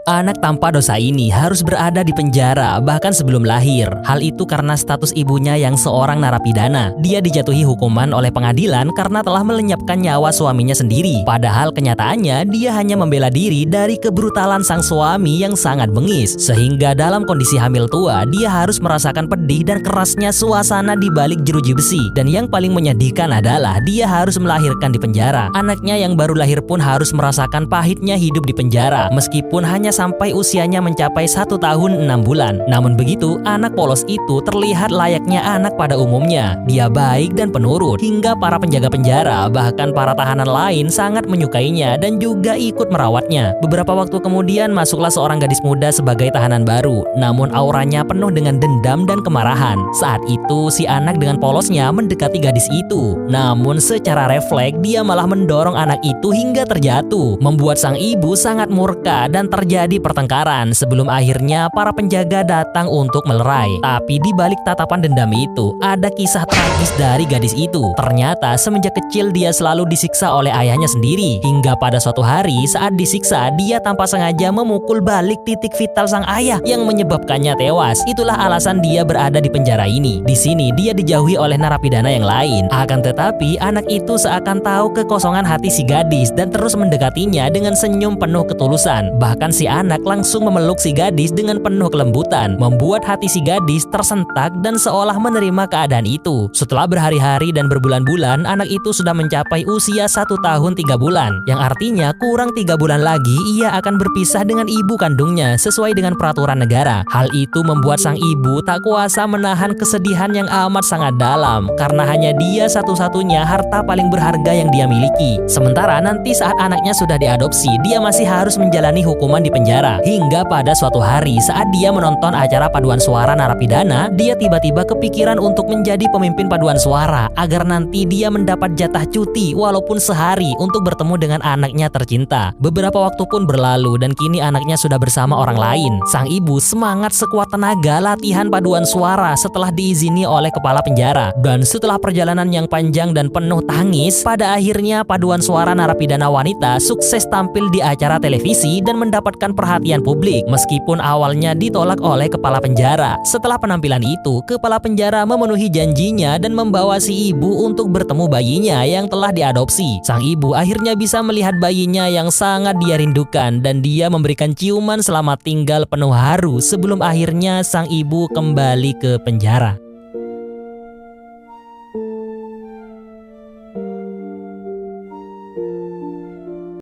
Anak tanpa dosa ini harus berada di penjara bahkan sebelum lahir. Hal itu karena status ibunya yang seorang narapidana. Dia dijatuhi hukuman oleh pengadilan karena telah melenyapkan nyawa suaminya sendiri. Padahal kenyataannya dia hanya membela diri dari kebrutalan sang suami yang sangat bengis. Sehingga dalam kondisi hamil tua, dia harus merasakan pedih dan kerasnya suasana di balik jeruji besi. Dan yang paling menyedihkan adalah dia harus melahirkan di penjara. Anaknya yang baru lahir pun harus merasakan pahitnya hidup di penjara, meskipun hanya sampai usianya mencapai 1 tahun 6 bulan. Namun begitu, anak polos itu terlihat layaknya anak pada umumnya. Dia baik dan penurut, hingga para penjaga penjara bahkan para tahanan lain sangat menyukainya dan juga ikut merawatnya. Beberapa waktu kemudian masuklah seorang gadis muda sebagai tahanan baru, namun auranya penuh dengan dendam dan kemarahan. Saat itu si anak dengan polosnya mendekati gadis itu, namun secara refleks dia malah mendorong anak itu hingga terjatuh, membuat sang ibu sangat murka dan terjadi pertengkaran sebelum akhirnya para penjaga datang untuk melerai. Tapi di balik tatapan dendam itu ada kisah tragis dari gadis itu. Ternyata semenjak kecil dia selalu disiksa oleh ayahnya sendiri, hingga pada suatu hari saat disiksa dia tanpa sengaja memukul balik titik vital sang ayah yang menyebabkannya tewas. Itulah alasan dia berada di penjara ini. Di sini dia dijauhi oleh narapidana yang lain. Akan tetapi anak itu seakan tahu kekosongan hati si gadis dan terus mendekatinya dengan senyum penuh ketulusan. Bahkan si anak langsung memeluk si gadis dengan penuh kelembutan, membuat hati si gadis tersentak dan seolah menerima keadaan itu. Setelah berhari-hari dan berbulan-bulan, anak itu sudah mencapai usia 1 tahun 3 bulan, yang artinya kurang 3 bulan lagi ia akan berpisah dengan ibu kandungnya sesuai dengan peraturan negara. Hal itu membuat sang ibu tak kuasa menahan kesedihan yang amat sangat dalam, karena hanya dia satu-satunya harta paling berharga yang dia miliki. Sementara nanti saat anaknya sudah diadopsi, dia masih harus menjalani hukuman di penjara. Hingga pada suatu hari saat dia menonton acara paduan suara narapidana, dia tiba-tiba kepikiran untuk menjadi pemimpin paduan suara agar nanti dia mendapat jatah cuti walaupun sehari untuk bertemu dengan anaknya tercinta. Beberapa waktu pun berlalu dan kini anaknya sudah bersama orang lain. Sang ibu semangat sekuat tenaga latihan paduan suara setelah diizini oleh kepala penjara. Dan setelah perjalanan yang panjang dan penuh tangis, pada akhirnya paduan suara narapidana wanita sukses tampil di acara televisi dan mendapatkan perhatian publik, meskipun awalnya ditolak oleh kepala penjara. Setelah penampilan itu, kepala penjara memenuhi janjinya dan membawa si ibu untuk bertemu bayinya yang telah diadopsi. Sang ibu akhirnya bisa melihat bayinya yang sangat dia rindukan dan dia memberikan ciuman selamat tinggal penuh haru sebelum akhirnya sang ibu kembali ke penjara.